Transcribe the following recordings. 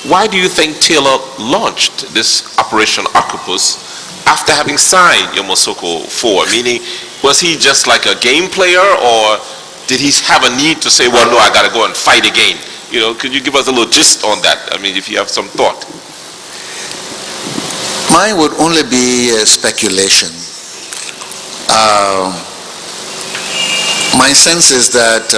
why do you think Taylor launched this Operation Octopus after having signed Yamoussoukro 4? Meaning, was he just like a game player, or did he have a need to say, well, no, I got to go and fight again? You know, could you give us a little gist on that? I mean, if you have some thought. Mine would only be speculation. My sense is that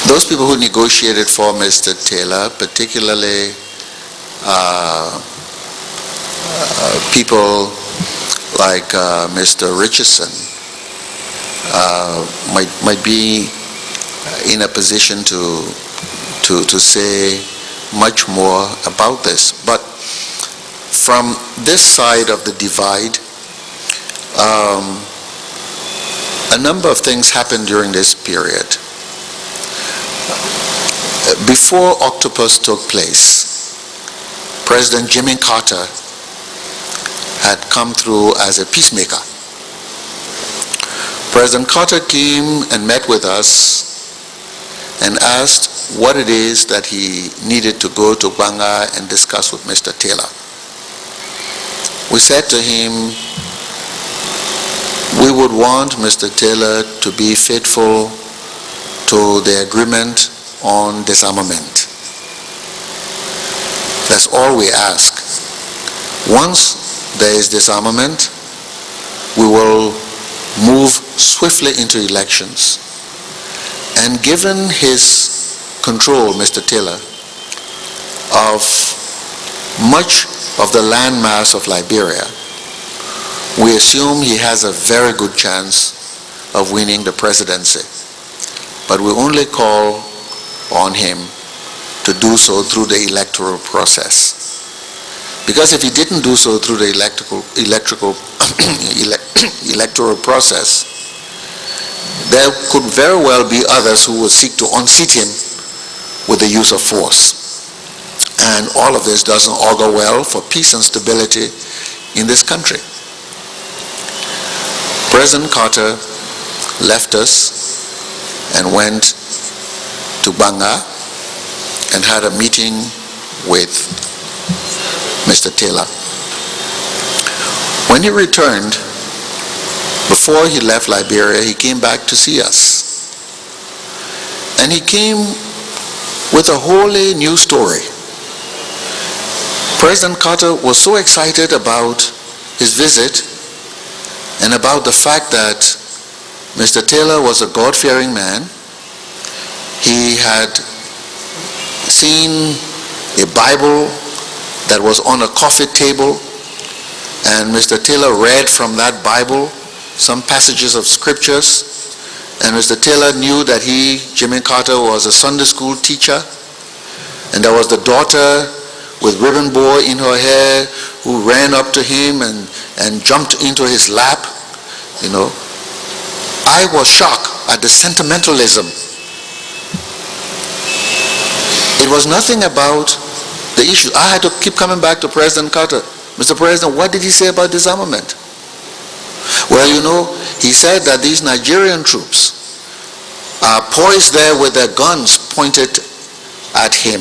those people who negotiated for Mr. Taylor, particularly people like Mr. Richardson, might be in a position to say much more about this. But from this side of the divide, a number of things happened during this period. Before Octopus took place, President Jimmy Carter had come through as a peacemaker. President Carter came and met with us and asked what it is that he needed to go to Banga and discuss with Mr. Taylor. We said to him, we would want Mr. Taylor to be faithful to the agreement on disarmament. That's all we ask. Once there is disarmament, we will move swiftly into elections. And given his control, Mr. Taylor, of much of the landmass of Liberia, we assume he has a very good chance of winning the presidency. But we only call on him to do so through the electoral process. Because if he didn't do so through the electoral process, there could very well be others who would seek to unseat him with the use of force. And all of this doesn't augur well for peace and stability in this country. President Carter left us and went to Banga and had a meeting with Mr. Taylor. When he returned, before he left Liberia, he came back to see us. And he came with a wholly new story. President Carter was so excited about his visit and about the fact that Mr. Taylor was a God-fearing man. He had seen a Bible that was on a coffee table, and Mr. Taylor read from that Bible some passages of scriptures, and Mr. Taylor knew that Jimmy Carter, was a Sunday school teacher, and there was the daughter with ribbon bow in her hair who ran up to him and jumped into his lap. You know, I was shocked at the sentimentalism. It was nothing about the issue. I had to keep coming back to President Carter. Mr. President, what did he say about disarmament? Well, you know, he said that these Nigerian troops are poised there with their guns pointed at him.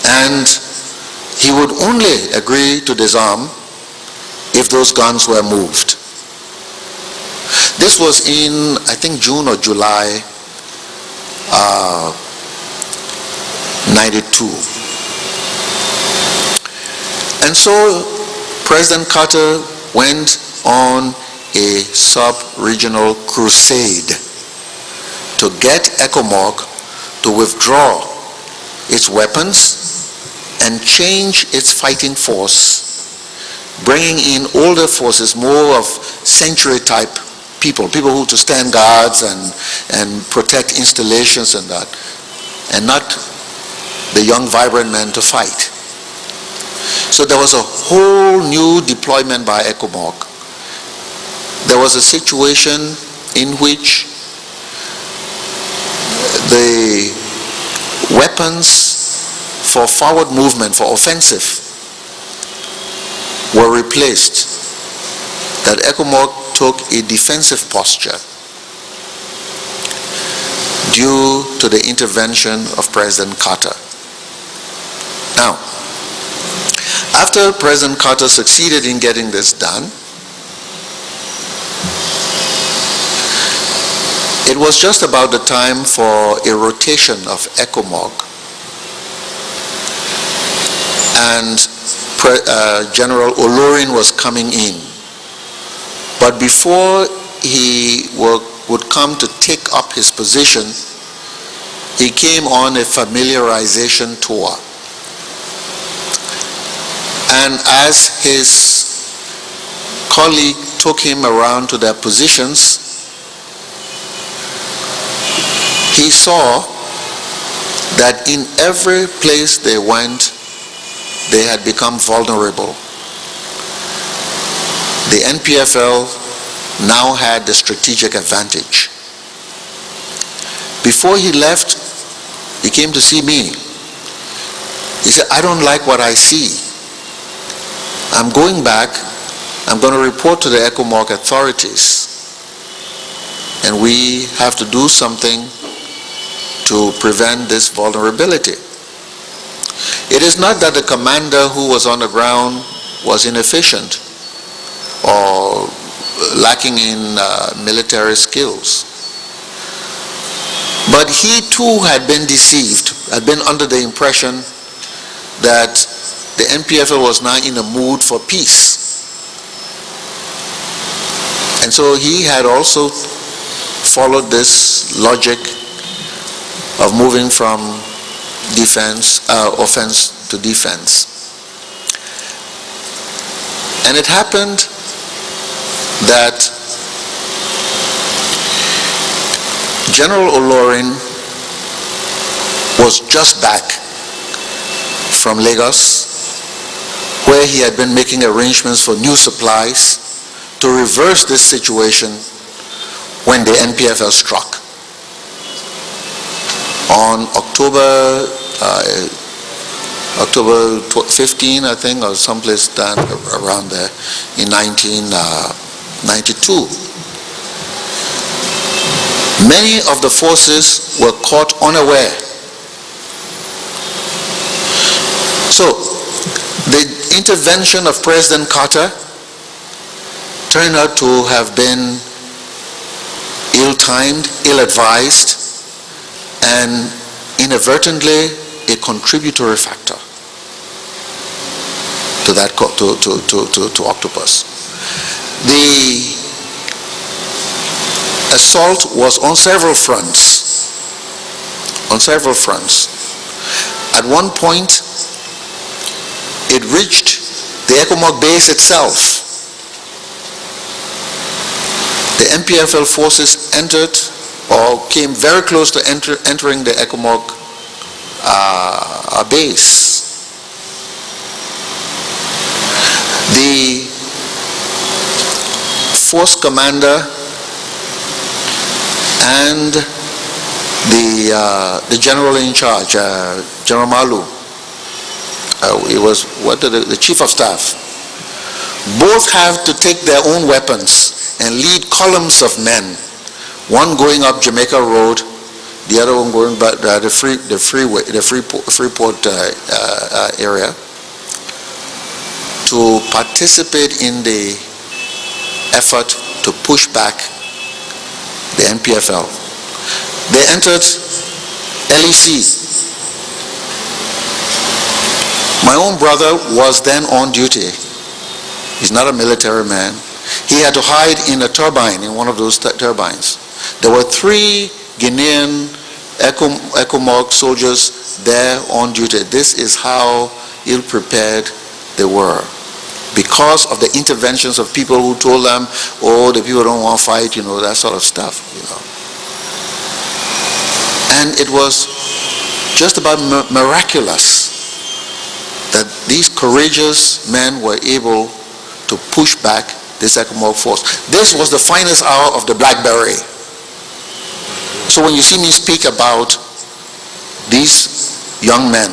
And he would only agree to disarm if those guns were moved. This was in, I think, June or July 92. And so President Carter went on a sub-regional crusade to get ECOMOG to withdraw its weapons and change its fighting force, bringing in older forces, more of century-type people who to stand guards and protect installations and that, and not the young, vibrant men to fight. So there was a whole new deployment by ECOMOG. There was a situation in which the weapons for forward movement, for offensive, were replaced, that ECOMOG took a defensive posture. due to the intervention of President Carter. Now, after President Carter succeeded in getting this done, it was just about the time for a rotation of ECOMOG, and General Olorin was coming in. But before he would come to take up his position, he came on a familiarization tour. And as his colleague took him around to their positions, he saw that in every place they went, they had become vulnerable. The NPFL now had the strategic advantage. Before he left, he came to see me. He said, I don't like what I see. I'm going back. I'm going to report to the ECOMOG authorities. And we have to do something to prevent this vulnerability. It is not that the commander who was on the ground was inefficient or lacking in military skills. But he too had been deceived, had been under the impression that the NPFL was now in a mood for peace. And so he had also followed this logic of moving from offense to defense. And it happened that General Olorin was just back from Lagos, where he had been making arrangements for new supplies to reverse this situation when the NPFL struck. On October 15, I think, or someplace down around there, in 1992. Many of the forces were caught unaware. So, the intervention of President Carter turned out to have been ill-timed, ill-advised, and inadvertently a contributory factor to that to Octopus. The assault was on several fronts. At one point, it reached the ECOMOG base itself. The NPFL forces entered or came very close to entering the ECOMOG base. The force commander and the general in charge, General Malu, it was the chief of staff, both have to take their own weapons and lead columns of men, one going up Jamaica Road, the other one going back the Freeport area, to participate in the effort to push back the NPFL. They entered LEC. My own brother was then on duty. He's not a military man. He had to hide in a turbine, in one of those turbines. There were 3 Guinean ECOMOG soldiers there on duty. This is how ill-prepared they were, because of the interventions of people who told them, oh, the people don't want to fight, that sort of stuff, And it was just about miraculous that these courageous men were able to push back this ECOMOG force. This was the finest hour of the BlackBerry. So when you see me speak about these young men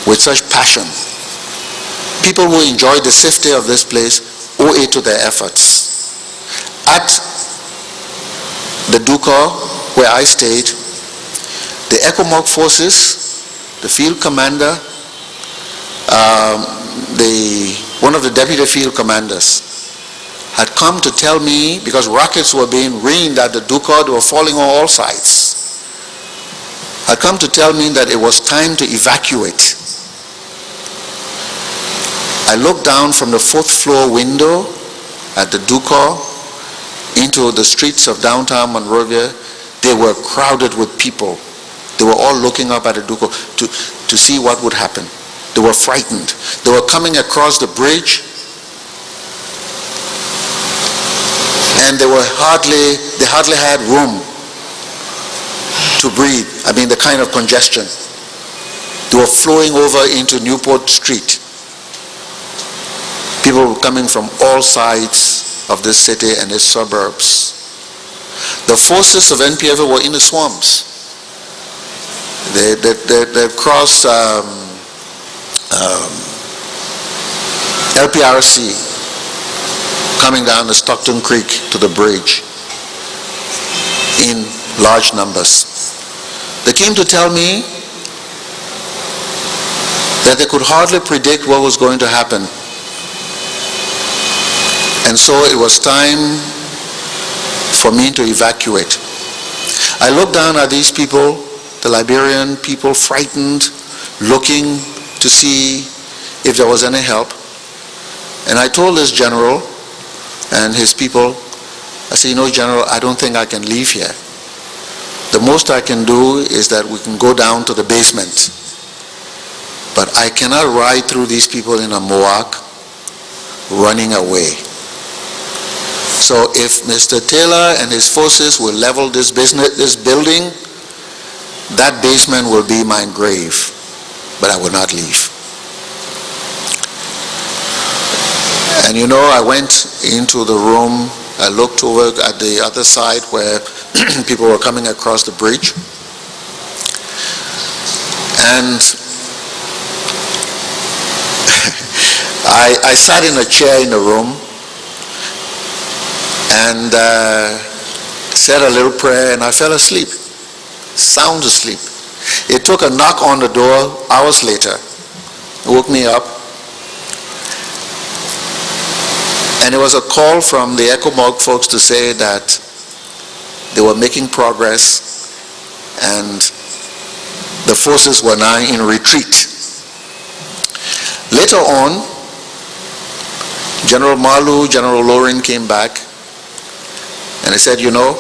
with such passion, people who enjoy the safety of this place owe it to their efforts. At the Dokie, where I stayed, The ECOMOG forces, the field commander, one of the deputy field commanders had come to tell me, because rockets were being rained at the Dokie, they were falling on all sides, had come to tell me that it was time to evacuate. I looked down from the 4th floor window at the Dokie into the streets of downtown Monrovia. They were crowded with people. They were all looking up at the Dokie to see what would happen. They were frightened. They were coming across the bridge, and they hardly had room to breathe. I mean, the kind of congestion. They were flowing over into Newport Street. People were coming from all sides of this city and its suburbs. The forces of NPFL were in the swamps. They crossed LPRC, coming down the Stockton Creek to the bridge in large numbers. They came to tell me that they could hardly predict what was going to happen. And so it was time for me to evacuate. I looked down at these people, the Liberian people, frightened, looking to see if there was any help. And I told this general and his people, I said, you know, General, I don't think I can leave here. The most I can do is that we can go down to the basement. But I cannot ride through these people in a Mohawk running away. So if Mr. Taylor and his forces will level this building, that basement will be my grave, but I will not leave. And you know, I went into the room, I looked over at the other side where people were coming across the bridge, and I sat in a chair in the room and said a little prayer, and I fell asleep, sound asleep. It took a knock on the door hours later. It woke me up, and it was a call from the ECOMOG folks to say that they were making progress and the forces were now in retreat. Later on, General Malu, General Lorin came back, and he said, you know,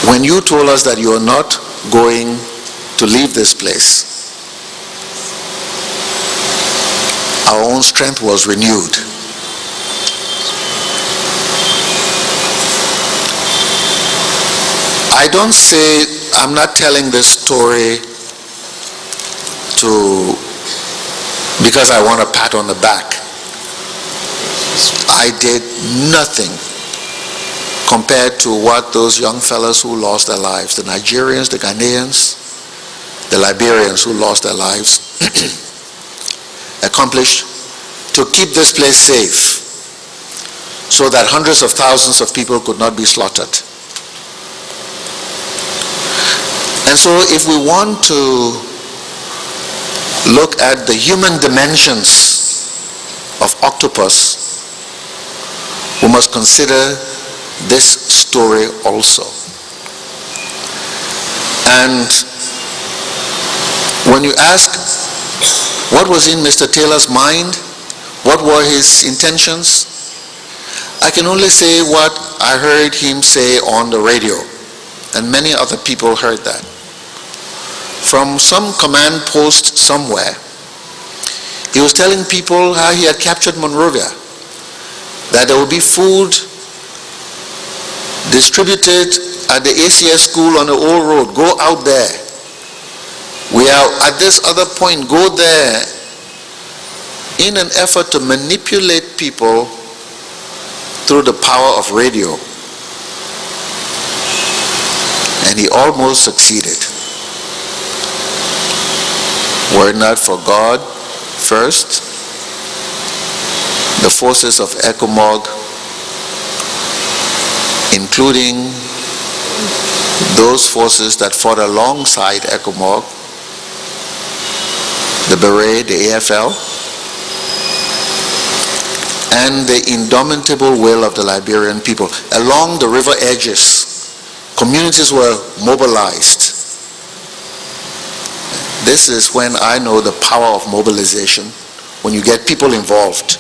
when you told us that you are not going to leave this place, our own strength was renewed. I don't say, I'm not telling this story because I want a pat on the back. I did nothing compared to what those young fellas who lost their lives, the Nigerians, the Ghanaians, the Liberians who lost their lives, accomplished to keep this place safe so that hundreds of thousands of people could not be slaughtered. And so if we want to look at the human dimensions of Octopus, we must consider this story also. And when you ask what was in Mr. Taylor's mind, what were his intentions, I can only say what I heard him say on the radio, and many other people heard that. From some command post somewhere, he was telling people how he had captured Monrovia, that there would be food distributed at the ACS school on the old road. Go out there. We are at this other point. Go there, in an effort to manipulate people through the power of radio. And he almost succeeded. Were it not for God first, the forces of ECOMOG, including those forces that fought alongside ECOMOG, the Beret, the AFL, and the indomitable will of the Liberian people. Along the river edges, communities were mobilized. This is when I know the power of mobilization, when you get people involved.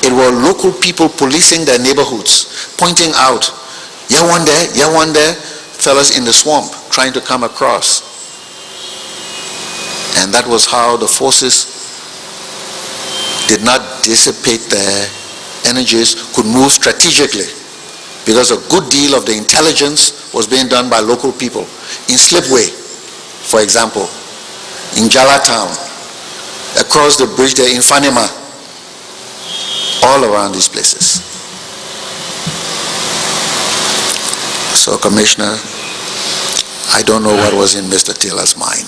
It were local people policing their neighborhoods, pointing out, yeah, one there, fellas in the swamp trying to come across. And that was how the forces did not dissipate their energies, could move strategically, because a good deal of the intelligence was being done by local people. In Slipway, for example, in Jala Town, across the bridge there in Fanima, all around these places. So, Commissioner, I don't know what was in Mr. Taylor's mind.